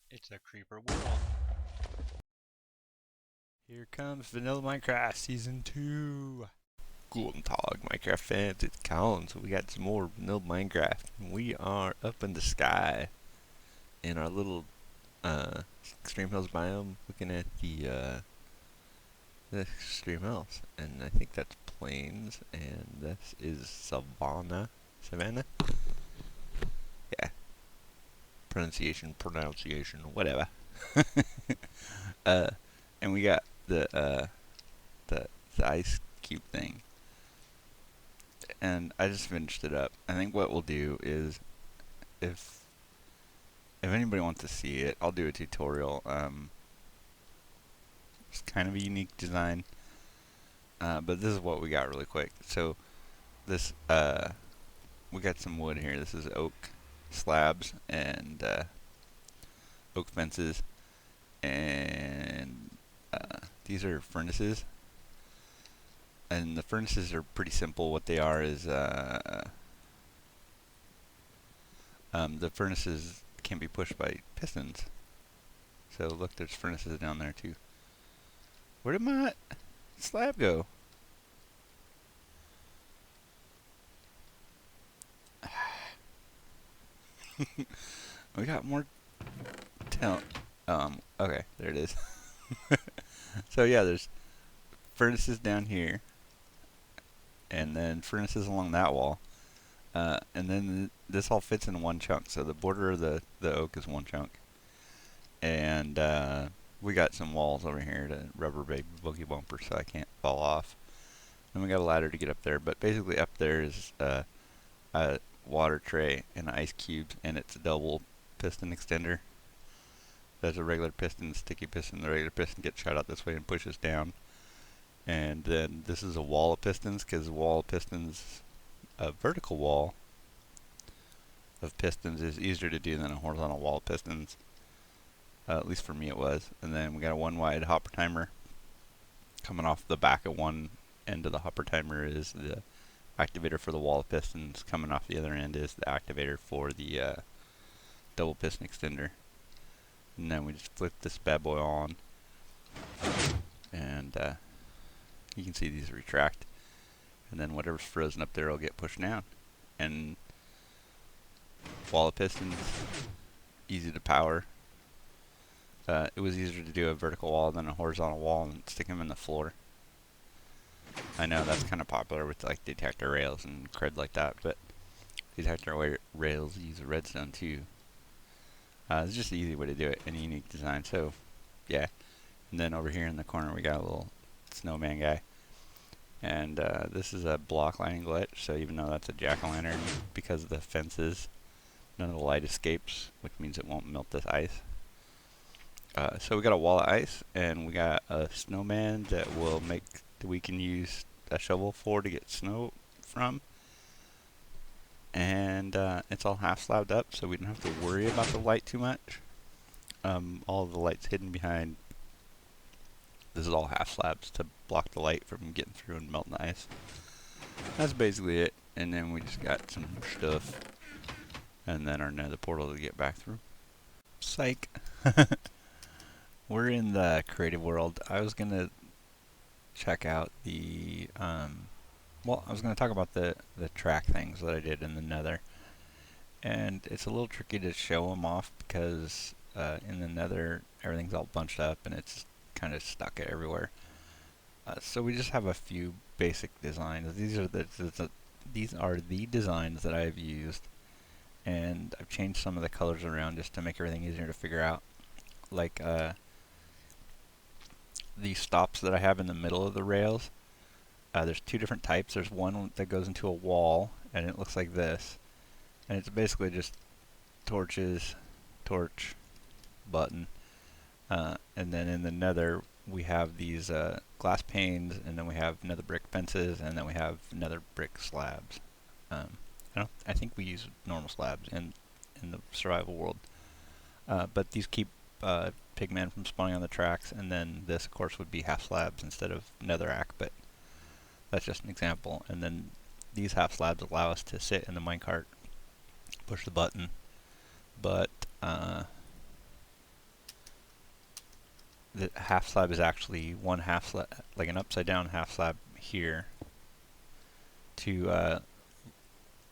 It's a creeper world. Here comes Vanilla Minecraft Season 2. Guten Tag, Minecraft fans. It's Collins. We got some more Vanilla Minecraft. We are up in the sky in our little Extreme Hills biome looking at the Extreme Hills. And I think that's plains, and this is Savannah. Savannah? Yeah. Pronunciation, whatever. uh, and we got the ice cube thing, and I just finished it up. I think what we'll do is, if anybody wants to see it, I'll do a tutorial. It's kind of a unique design, but this is what we got really quick. So this we got some wood here. This is oak slabs and oak fences, and these are furnaces. And the furnaces are pretty simple. What they are is the furnaces can be pushed by pistons. So look, there's furnaces down there too. Where did my slab go? We got more talent. Okay, there it is. So yeah, there's furnaces down here, and then furnaces along that wall. And then this all fits in one chunk. So the border of the oak is one chunk. And we got some walls over here to rubber bait boogie bumper so I can't fall off. And we got a ladder to get up there. But basically up there is a water tray and ice cubes, and it's a double piston extender. There's a regular piston, sticky piston. The regular piston gets shot out this way and pushes down. And then this is a wall of pistons, because a wall of pistons, a vertical wall of pistons is easier to do than a horizontal wall of pistons. At least for me it was. And then we got a one wide hopper timer. Coming off the back of one end of the hopper timer is the activator for the wall of pistons. Coming off the other end is the activator for the double piston extender. And then we just flip this bad boy on, and you can see these retract. And then whatever's frozen up there will get pushed down. And wall of pistons, easy to power. It was easier to do a vertical wall than a horizontal wall and stick them in the floor. I know that's kind of popular with like detector rails and crud like that, but detector rails use redstone too. It's just an easy way to do it, and a unique design. So, yeah. And then over here in the corner we got a little snowman guy. And this is a block lighting glitch, so even though that's a jack-o'-lantern, because of the fences, none of the light escapes, which means it won't melt this ice. So we got a wall of ice, and we got a snowman that we can use a shovel for to get snow from. And it's all half slabbed up, so we don't have to worry about the light too much. All of the light's hidden behind. This is all half slabs to block the light from getting through and melting the ice. That's basically it. And then we just got some stuff, and then our nether portal to get back through. Psych. We're in the creative world. I was gonna check out the I was gonna talk about the track things that I did in the nether, and it's a little tricky to show them off because in the nether everything's all bunched up and it's kind of stuck everywhere. So we just have a few basic designs. These are the designs that I've used, and I've changed some of the colors around just to make everything easier to figure out. Like these stops that I have in the middle of the rails. There's two different types. There's one that goes into a wall, and it looks like this, and it's basically just torches, torch, button. And then in the nether we have these glass panes, and then we have nether brick fences, and then we have nether brick slabs. I think we use normal slabs in the survival world, but these keep pigmen from spawning on the tracks. And then this, of course, would be half slabs instead of netherrack, but that's just an example. And then these half slabs allow us to sit in the minecart, push the button, but the half slab is actually one half slab, like an upside down half slab here, to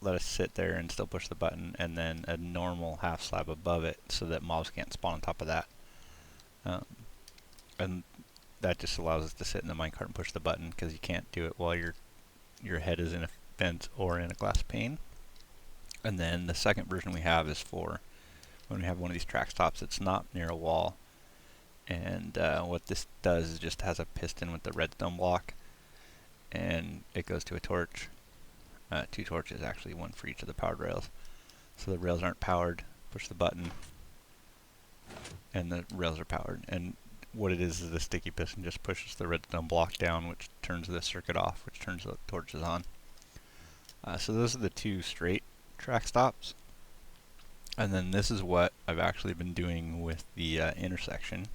let us sit there and still push the button, and then a normal half slab above it so that mobs can't spawn on top of that. And that just allows us to sit in the minecart and push the button, because you can't do it while your head is in a fence or in a glass pane. And then the second version we have is for when we have one of these track stops that's not near a wall. And what this does is just has a piston with the redstone block, and it goes to a torch. 2 torches actually, one for each of the powered rails. So the rails aren't powered, push the button, and the rails are powered. And what it is the sticky piston just pushes the redstone block down, which turns the circuit off, which turns the torches on. So those are the 2 straight track stops. And then this is what I've actually been doing with the intersection.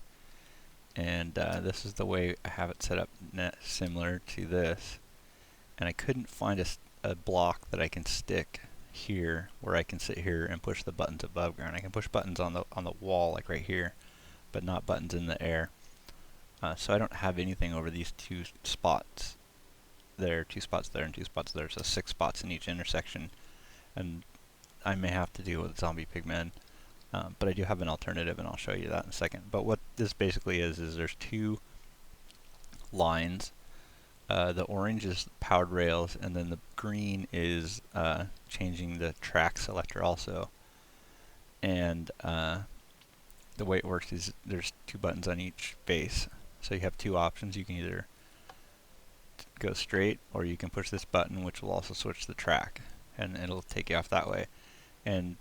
And this is the way I have it set up, similar to this. And I couldn't find a block that I can stick here, where I can sit here and push the buttons above ground. I can push buttons on the wall, like right here, but not buttons in the air. So I don't have anything over these 2 spots there, 2 spots there, and 2 spots there. So 6 spots in each intersection. And I may have to deal with zombie pigmen, but I do have an alternative, and I'll show you that in a second. But what this basically is there's 2 lines. The orange is powered rails, and then the green is changing the track selector also. And the way it works is there's 2 buttons on each base. So you have 2 options. You can either go straight, or you can push this button, which will also switch the track, and it'll take you off that way. And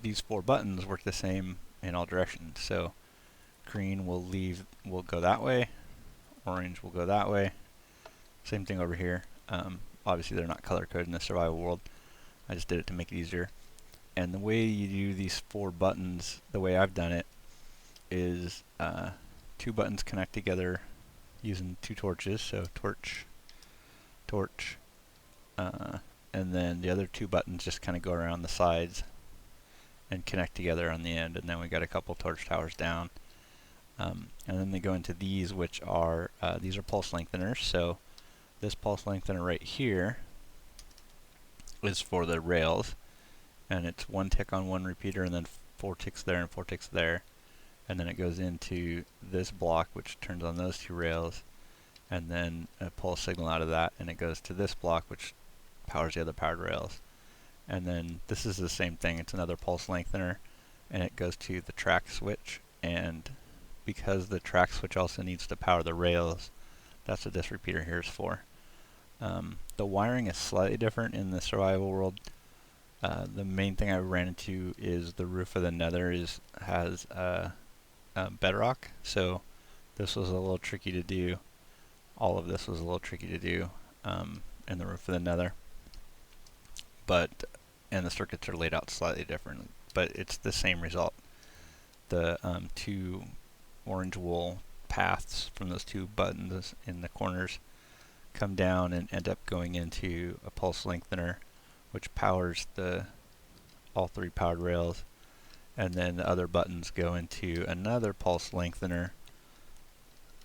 these 4 buttons work the same in all directions. So green will go that way, orange will go that way. Same thing over here. Obviously they're not color coded in the survival world. I just did it to make it easier. And the way you do these 4 buttons, the way I've done it, is 2 buttons connect together using 2 torches. So torch, torch, and then the other 2 buttons just kind of go around the sides and connect together on the end. And then we got a couple torch towers down. And then they go into these, which are these are pulse lengtheners. So this pulse lengthener right here is for the rails, and it's 1 tick on 1 repeater, and then 4 ticks there and 4 ticks there. And then it goes into this block, which turns on those 2 rails, and then a pulse signal out of that, and it goes to this block, which powers the other powered rails. And then this is the same thing. It's another pulse lengthener, and it goes to the track switch. And because the track switch also needs to power the rails, that's what this repeater here is for. The wiring is slightly different in the survival world. The main thing I ran into is the roof of the nether has bedrock, so this was a little tricky to do. All of this was a little tricky to do in the roof of the nether. And the circuits are laid out slightly different, but it's the same result. The 2 orange wool paths from those 2 buttons in the corners come down and end up going into a pulse lengthener, which powers all 3 powered rails, and then the other buttons go into another pulse lengthener,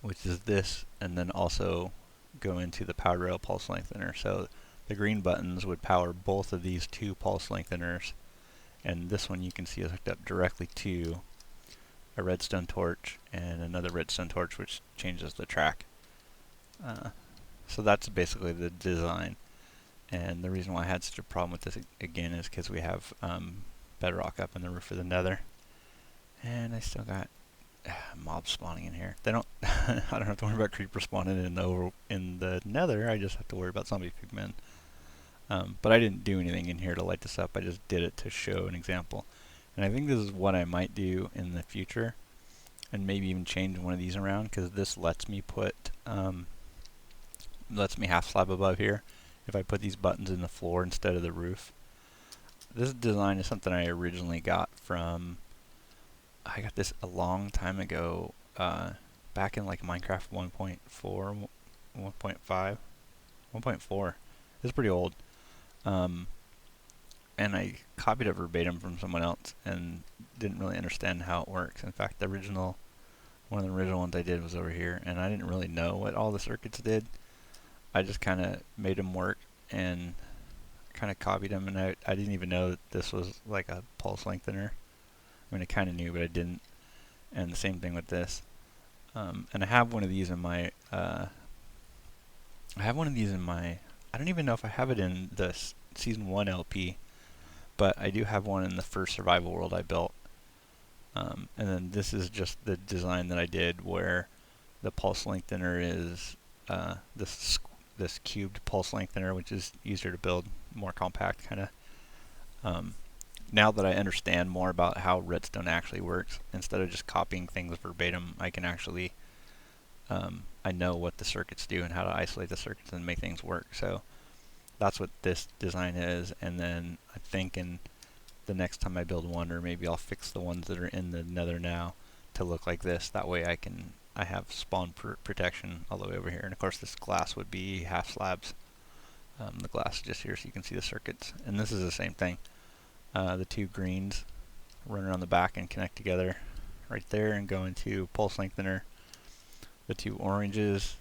which is this, and then also go into the powered rail pulse lengthener. So the green buttons would power both of these 2 pulse lengtheners, and this one you can see is hooked up directly to a redstone torch and another redstone torch, which changes the track. So that's basically the design. And the reason why I had such a problem with this again is because we have bedrock up in the roof of the nether, and I still got mobs spawning in here. They don't I don't have to worry about creeper spawning in the nether. I just have to worry about zombie pigmen. But I didn't do anything in here to light this up. I just did it to show an example. And I think this is what I might do in the future, and maybe even change one of these around, because this lets me put lets me half slab above here if I put these buttons in the floor instead of the roof. This design is something I originally got from, I got this a long time ago, back in like Minecraft 1.4, 1.5, 1.4. It's pretty old. And I copied it verbatim from someone else and didn't really understand how it works. In fact, the original One of the original ones I did was over here, and I didn't really know what all the circuits did. I just kind of made them work and kind of copied them, and I didn't even know that this was like a pulse lengthener. I mean, I kind of knew, but I didn't. And the same thing with this. And I have one of these in my, I don't even know if I have it in the Season 1 LP, but I do have one in the first survival world I built. And then this is just the design that I did where the pulse lengthener is this cubed pulse lengthener, which is easier to build, more compact kind of. Now that I understand more about how Redstone actually works, instead of just copying things verbatim, I can actually, I know what the circuits do and how to isolate the circuits and make things work. So that's what this design is. And then I'm thinking the next time I build one, or maybe I'll fix the ones that are in the Nether now to look like this. That way I have spawn protection all the way over here. And of course this glass would be half slabs. The glass is just here so you can see the circuits. And this is the same thing. The two greens run around the back and connect together right there and go into pulse lengthener. The two oranges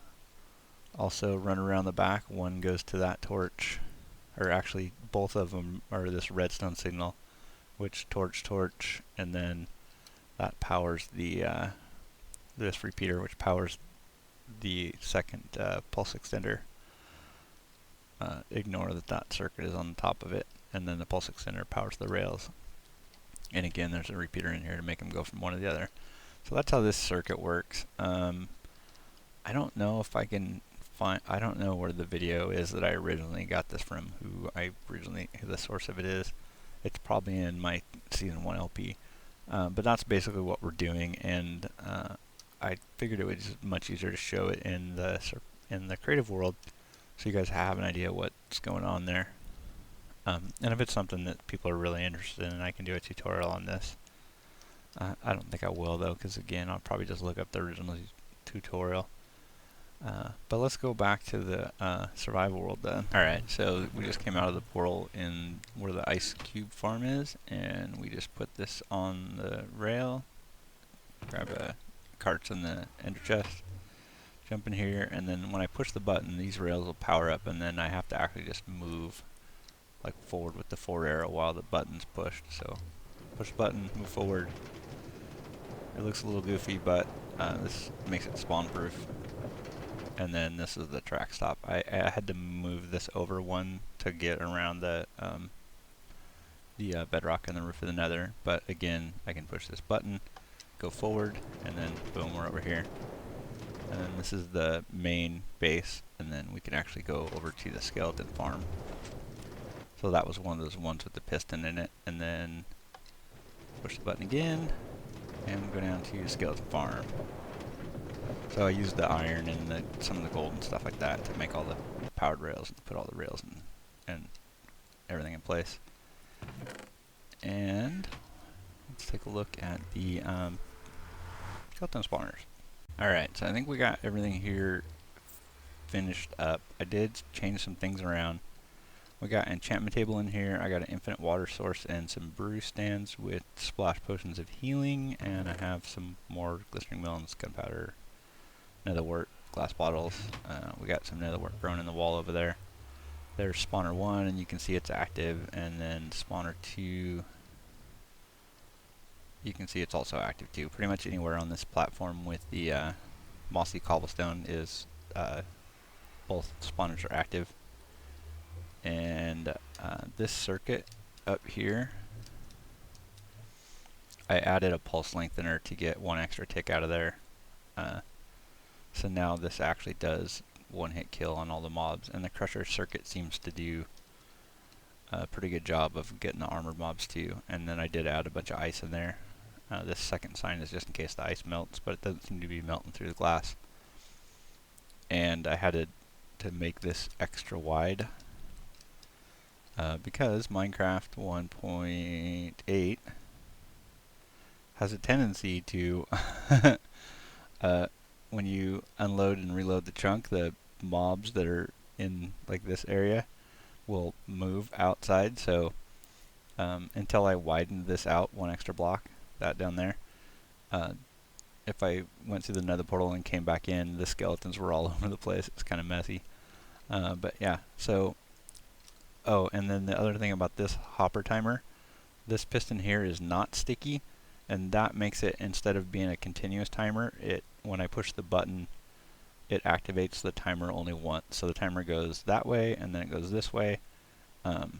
also run around the back. One goes to that torch, or actually both of them are this redstone signal, which torch, and then that powers the this repeater, which powers the second pulse extender. Ignore that circuit is on the top of it, and then the pulse extender powers the rails. And again, there's a repeater in here to make them go from one to the other. So that's how this circuit works. I don't know if I can find, I don't know where the video is that I originally got this from, who the source of it is. It's probably in my Season 1 LP. But that's basically what we're doing, and I figured it was much easier to show it in the creative world, so you guys have an idea what's going on there. And if it's something that people are really interested in, I can do a tutorial on this. I don't think I will though, because again, I'll probably just look up the original tutorial. But let's go back to the survival world then. Alright, so we just came out of the portal in where the ice cube farm is, and we just put this on the rail, grab a carts in the ender chest, jump in here, and then when I push the button, these rails will power up, and then I have to actually just move like forward with the forward arrow while the button's pushed. So push the button, move forward. It looks a little goofy, but this makes it spawn proof. And then this is the track stop. I had to move this over one to get around the bedrock and the roof of the nether, but again, I can push this button, go forward, and then boom, we're over here. And then this is the main base, and then we can actually go over to the skeleton farm. So that was one of those ones with the piston in it, and then push the button again, and go down to skeleton farm. So I used the iron and some of the gold and stuff like that to make all the powered rails and put all the rails and everything in place. And let's take a look at the skeleton spawners. Alright, so I think we got everything here finished up. I did change some things around. We got an enchantment table in here. I got an infinite water source and some brew stands with splash potions of healing, and I have some more glistening melons, gunpowder, netherwort, glass bottles. We got some netherwort growing in the wall over there. There's spawner 1, and you can see it's active, and then spawner 2, you can see it's also active too. Pretty much anywhere on this platform with the mossy cobblestone is both spawners are active. And this circuit up here, I added a pulse lengthener to get one extra tick out of there. So now this actually does one-hit kill on all the mobs, and the crusher circuit seems to do a pretty good job of getting the armored mobs too. And then I did add a bunch of ice in there. This second sign is just in case the ice melts, but it doesn't seem to be melting through the glass. And I had to make this extra wide because Minecraft 1.8 has a tendency to when you unload and reload the chunk, the mobs that are in like this area will move outside. So until I widened this out one extra block, that down there, if I went through the nether portal and came back in, the skeletons were all over the place. It's kind of messy. But yeah, so, oh, and then the other thing about this hopper timer, this piston here is not sticky, and that makes it, instead of being a continuous timer, when I push the button, it activates the timer only once. So the timer goes that way, and then it goes this way, and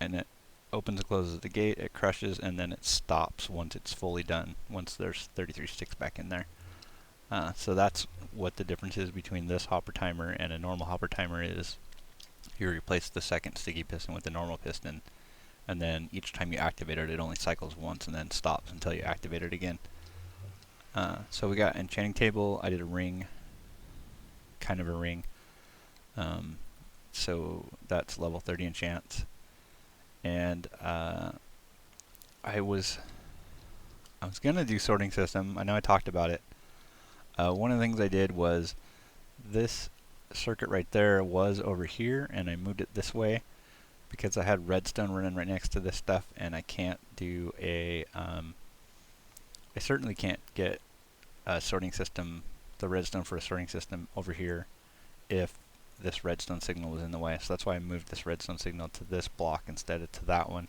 it opens and closes the gate, it crushes, and then it stops once it's fully done, once there's 33 sticks back in there. So that's what the difference is between this hopper timer and a normal hopper timer is you replace the second sticky piston with the normal piston, and then each time you activate it, it only cycles once and then stops until you activate it again. So we got enchanting table. I did a ring, kind of a ring. So that's level 30 enchants. And I was gonna do sorting system. I know I talked about it. One of the things I did was this circuit right there was over here, and I moved it this way because I had redstone running right next to this stuff, and I can't do a I certainly can't get a sorting system, the redstone for a sorting system over here if this redstone signal was in the way. So that's why I moved this redstone signal to this block instead of to that one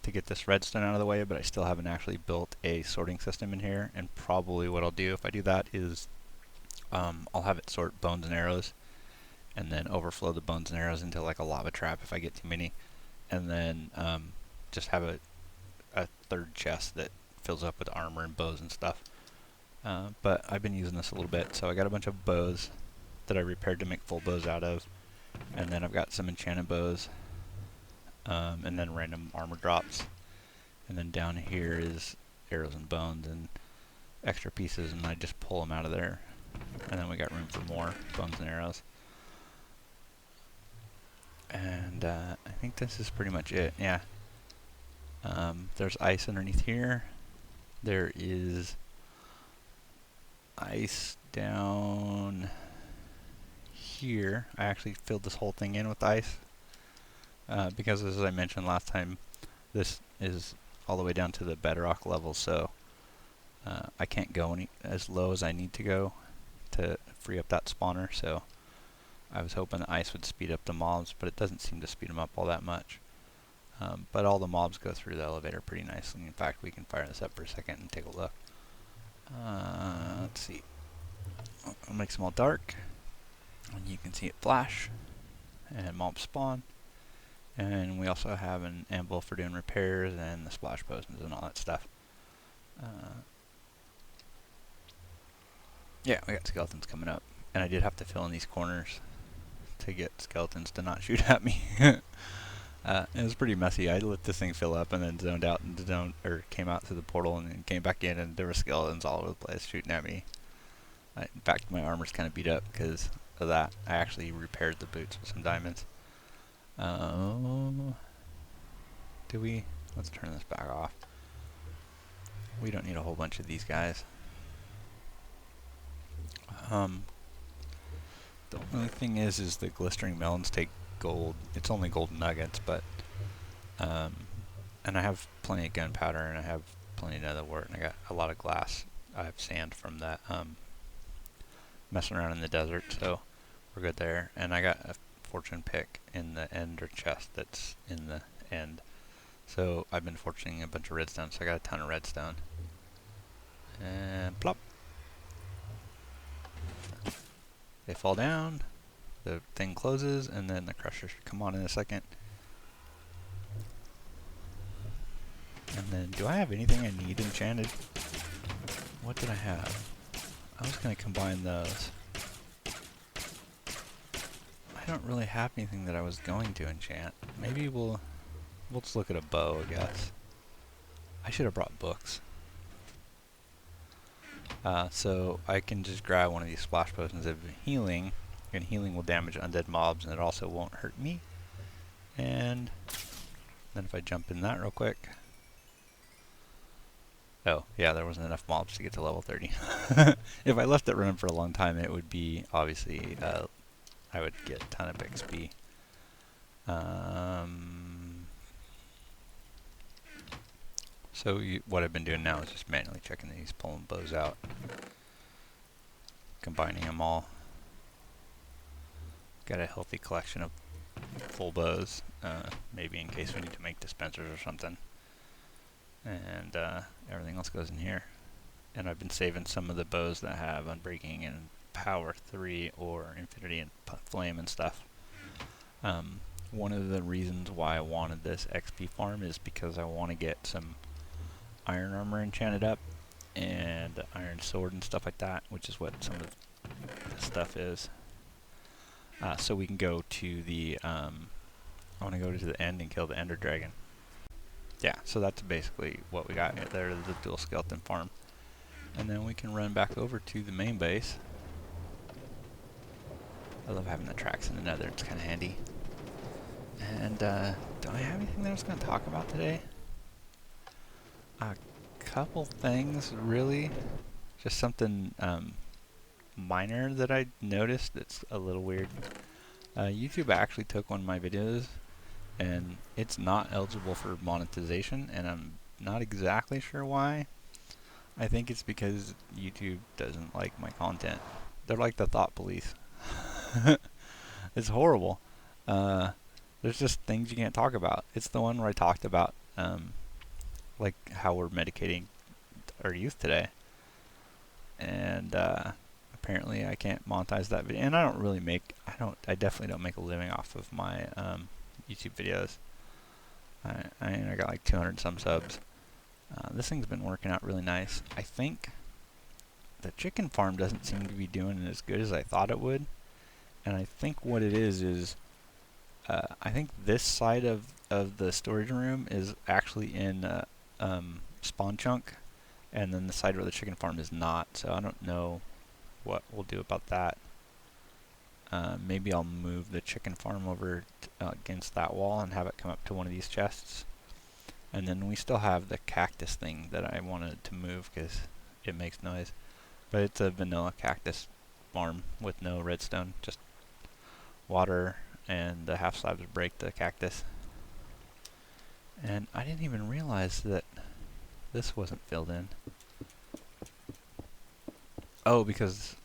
to get this redstone out of the way, but I still haven't actually built a sorting system in here. And probably what I'll do if I do that is I'll have it sort bones and arrows and then overflow the bones and arrows into like a lava trap if I get too many, and then just have a third chest that fills up with armor and bows and stuff. But I've been using this a little bit, so I got a bunch of bows that I repaired to make full bows out of, and then I've got some enchanted bows, and then random armor drops, and then down here is arrows and bones and extra pieces, and I just pull them out of there, and then we got room for more bones and arrows. And I think this is pretty much it. Yeah. There's ice underneath here. There is ice down here. I actually filled this whole thing in with ice because, as I mentioned last time, this is all the way down to the bedrock level, so I can't go as low as I need to go to free up that spawner. So I was hoping the ice would speed up the mobs, but it doesn't seem to speed them up all that much. But all the mobs go through the elevator pretty nicely. In fact, we can fire this up for a second and take a look. Let's see. I'll make them all dark, and you can see it flash, and mobs spawn. And we also have an anvil for doing repairs and the splash potions and all that stuff. Yeah, we got skeletons coming up, and I did have to fill in these corners to get skeletons to not shoot at me. It was pretty messy. I let this thing fill up and then zoned out and came out through the portal and then came back in, and there were skeletons all over the place shooting at me. In fact, my armor's kind of beat up because of that. I actually repaired the boots with some diamonds. Let's turn this back off. We don't need a whole bunch of these guys. The only thing is the glistering melons take gold. It's only golden nuggets, but and I have plenty of gunpowder, and I have plenty of nether wart, and I got a lot of glass. I have sand from that messing around in the desert, so we're good there. And I got a fortune pick in the ender chest that's in the end. So I've been fortuning a bunch of redstone, so I got a ton of redstone. And plop. They fall down, the thing closes, and then the crusher should come on in a second. And then, do I have anything I need enchanted? What did I have? I was going to combine those. I don't really have anything that I was going to enchant. Maybe we'll just look at a bow, I guess. I should have brought books. So I can just grab one of these splash potions of healing, and healing will damage undead mobs, and it also won't hurt me. And then if I jump in that real quick. Oh, yeah, there wasn't enough mobs to get to level 30. If I left it running for a long time, it would be, obviously, I would get a ton of XP. So what I've been doing now is just manually checking these, pulling bows out. combining them all. Got a healthy collection of full bows, maybe in case we need to make dispensers or something. And everything else goes in here. And I've been saving some of the bows that have Unbreaking and Power 3 or Infinity and Flame and stuff. One of the reasons why I wanted this XP farm is because I want to get some iron armor enchanted up and iron sword and stuff like that, which is what some of this stuff is. So we can go to the, I want to go to the end and kill the Ender Dragon. Yeah, so that's basically what we got there, the dual skeleton farm. And then we can run back over to the main base. I love having the tracks in the nether, it's kind of handy. And do I have anything that I was going to talk about today? A couple things, really. Just something minor that I noticed that's a little weird. YouTube actually took one of my videos and it's not eligible for monetization, and I'm not exactly sure why. I think it's because YouTube doesn't like my content. They're like the thought police. It's horrible. There's just things you can't talk about. It's the one where I talked about like how we're medicating our youth today. And apparently I can't monetize that video. And I don't really make, I definitely don't make a living off of my YouTube videos. I got like 200 some subs. This thing's been working out really nice. I think the chicken farm doesn't seem to be doing as good as I thought it would. And I think what it is I think this side of the storage room is actually in spawn chunk, and then the side where the chicken farm is not. So I don't know what we'll do about that. Maybe I'll move the chicken farm over against that wall and have it come up to one of these chests. And then we still have the cactus thing that I wanted to move because it makes noise. But it's a vanilla cactus farm with no redstone, just water and the half slabs break the cactus. And I didn't even realize that this wasn't filled in. Oh, because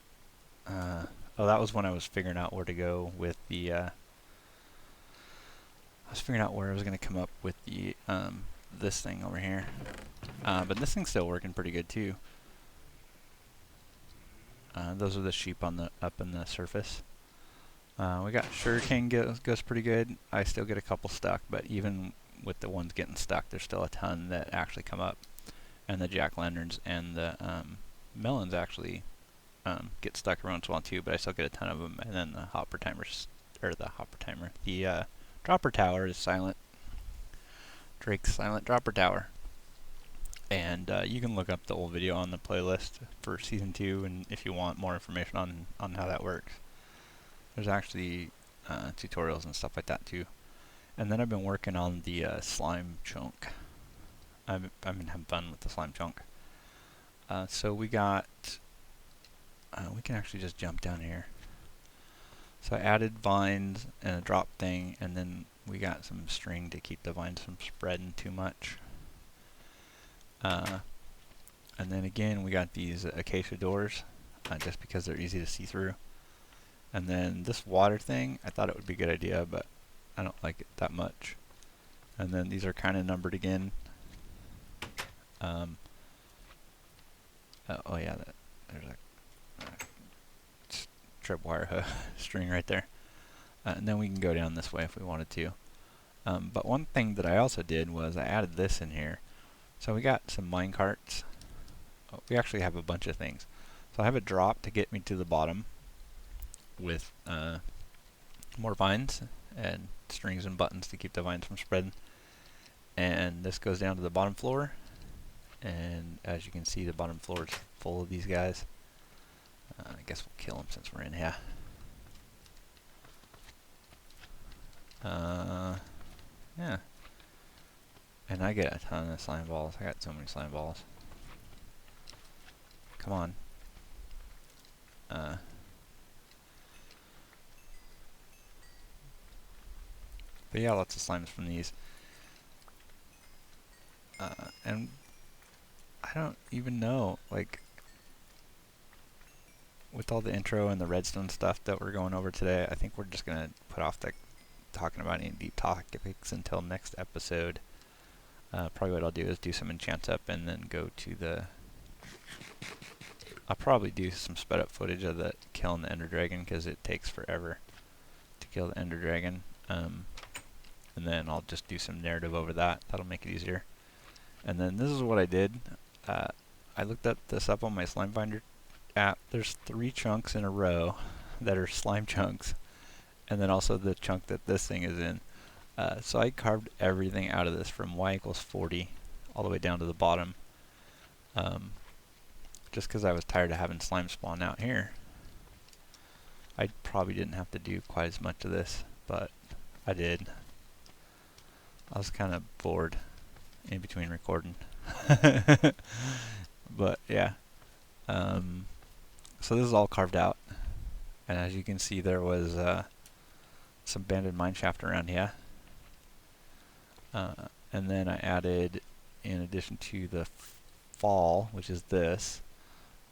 oh, that was when I was figuring out where to go with the I was figuring out where I was going to come up with the this thing over here. But this thing's still working pretty good too. Those are the sheep on the up in the surface. We got sugarcane goes pretty good. I still get a couple stuck, but even with the ones getting stuck, there's still a ton that actually come up. And the jack-o'-lanterns and the melons actually get stuck every once in a while too, but I still get a ton of them. And then the hopper timers, or the hopper timer, the dropper tower is silent. Drake's silent dropper tower. And you can look up the old video on the playlist for season 2, and if you want more information on how that works. There's actually tutorials and stuff like that too. And then I've been working on the slime chunk. I've been having fun with the slime chunk. So we got, we can actually just jump down here. So I added vines and a drop thing, and then we got some string to keep the vines from spreading too much. And then again, we got these acacia doors, just because they're easy to see through. And then this water thing, I thought it would be a good idea, but I don't like it that much. And then these are kind of numbered again. Oh yeah, there's a tripwire string right there. And then we can go down this way if we wanted to. But one thing that I also did was I added this in here. So we got some mine carts. Oh, we actually have a bunch of things. So I have a drop to get me to the bottom with more vines and strings and buttons to keep the vines from spreading. And this goes down to the bottom floor. And as you can see, the bottom floor is full of these guys. I guess we'll kill them since we're in here. Yeah. And I get a ton of slime balls. I got so many slime balls. Come on. But yeah, lots of slimes from these. And I don't even know, like, with all the intro and the redstone stuff that we're going over today, I think we're just going to put off talking about any deep topics until next episode. Probably what I'll do is do some enchants up and then go to the... I'll probably do some sped up footage of the killing the ender dragon because it takes forever to kill the ender dragon. And then I'll just do some narrative over that. That'll make it easier. And then this is what I did. I looked this up on my Slime Finder app. There's 3 chunks in a row that are slime chunks, and then also the chunk that this thing is in. So I carved everything out of this from y equals 40 all the way down to the bottom, just because I was tired of having slime spawn out here. I probably didn't have to do quite as much of this, but I did. I was kind of bored in between recording. But yeah, so this is all carved out, and as you can see, there was some abandoned mine shaft around here, and then I added, in addition to the fall, which is this,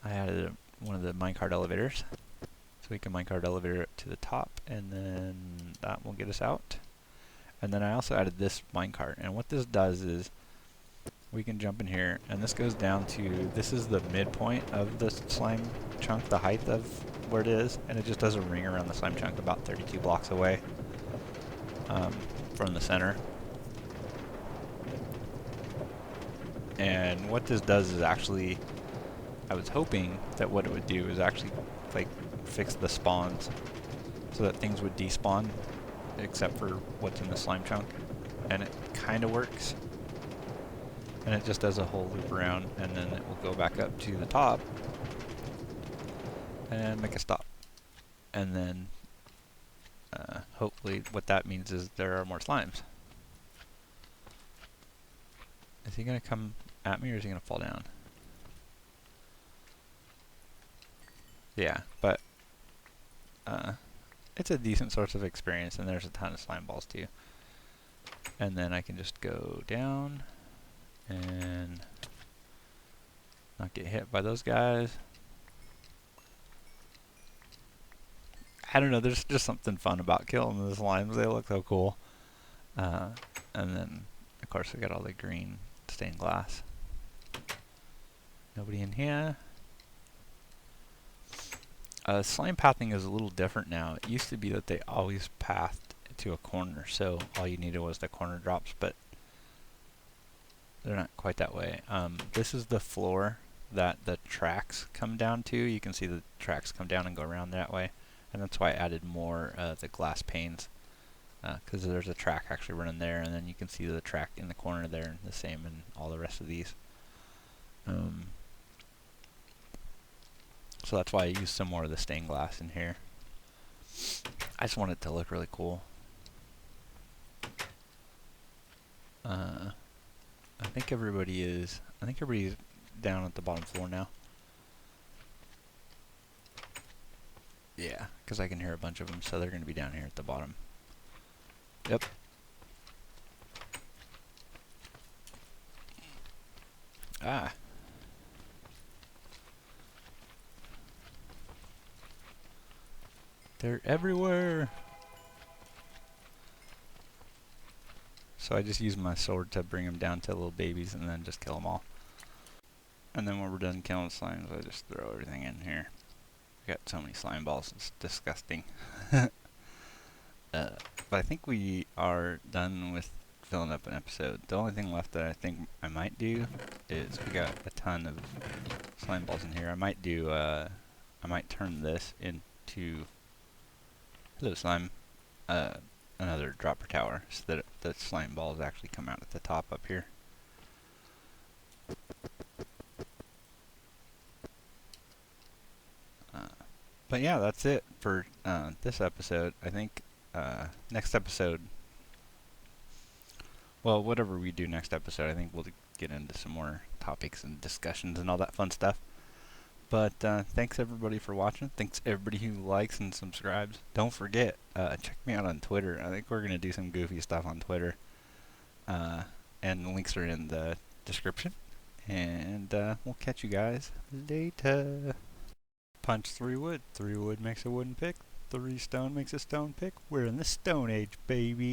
I added one of the minecart elevators, so we can minecart elevator up to the top, and then that will get us out. And then I also added this minecart, and what this does is we can jump in here, and this goes down to, this is the midpoint of the slime chunk, the height of where it is, and it just does a ring around the slime chunk about 32 blocks away from the center. And what this does is actually, I was hoping that what it would do is actually like fix the spawns so that things would despawn except for what's in the slime chunk, and it kind of works. And it just does a whole loop around, and then it will go back up to the top and make a stop. And then hopefully what that means is there are more slimes. Is he going to come at me, or is he going to fall down? Yeah, but it's a decent source of experience, and there's a ton of slime balls too. And then I can just go down and not get hit by those guys. I don't know, there's just something fun about killing the slimes. They look so cool. And then, of course, we got all the green stained glass. Nobody in here. Slime pathing is a little different now. It used to be that they always pathed to a corner, so all you needed was the corner drops, but they're not quite that way. This is the floor that the tracks come down to. You can see the tracks come down and go around that way, and that's why I added more the glass panes, because there's a track actually running there, and then you can see the track in the corner there, and the same in all the rest of these. So that's why I used some more of the stained glass in here. I just want it to look really cool. I think everybody's down at the bottom floor now. Yeah, because I can hear a bunch of them, so they're going to be down here at the bottom. Yep. Ah. They're everywhere. So I just use my sword to bring them down to little babies and then just kill them all. And then when we're done killing slimes, I just throw everything in here. I got so many slime balls, it's disgusting. But I think we are done with filling up an episode. The only thing left that I think I might do is, we got a ton of slime balls in here. I might do, I might turn this into, hello slime, another dropper tower, so that the slime balls actually come out at the top up here. But yeah, that's it for this episode. I think next episode, well, whatever we do next episode, I think we'll get into some more topics and discussions and all that fun stuff. But thanks everybody for watching. Thanks everybody who likes and subscribes. Don't forget, check me out on Twitter. I think we're going to do some goofy stuff on Twitter. And the links are in the description. And we'll catch you guys later. punch 3 wood. 3 wood makes a wooden pick. 3 stone makes a stone pick. We're in the Stone Age, baby.